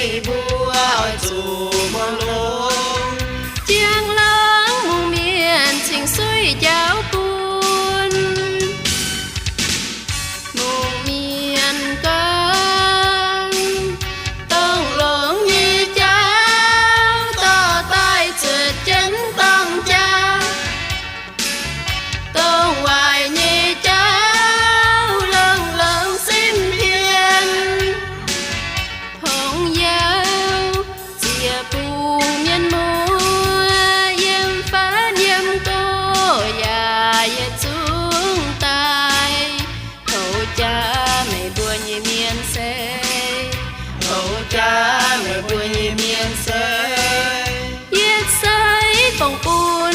mấy bùa ỏi dù mong lối chiang láng mù miền trình suy giáo buồn mù miền con tông lưỡng như cháu to tay trượt chân tông cha tông hoài như cháu lưng lưng xin hiền hồng giáo chia bù nhân mua yếm phá yếm cô già yết xuống tay hậu cha mày bùa như miền xe hậu cha mẹ bùa như miền xe yết say bồng bùn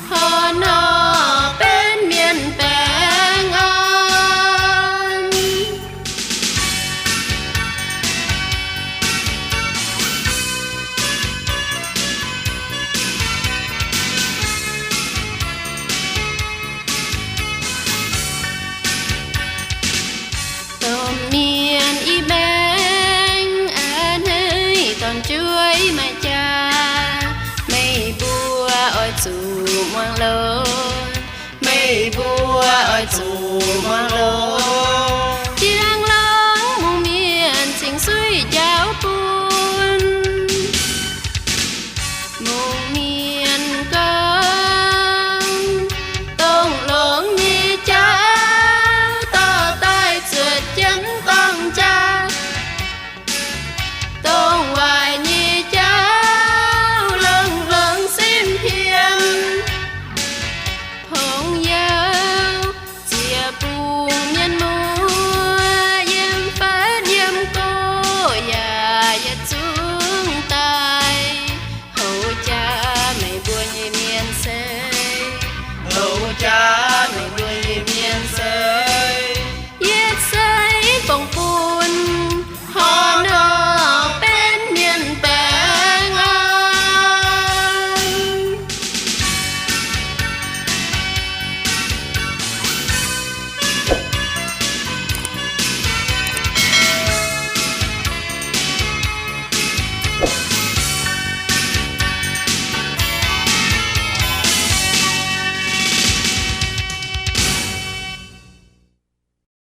hò nọ bên miền bèn an tôm miền y bèn an ơi toàn chuối mà cha mây bùa ôi dù mang lối mấy bùa ỏi dù mong lối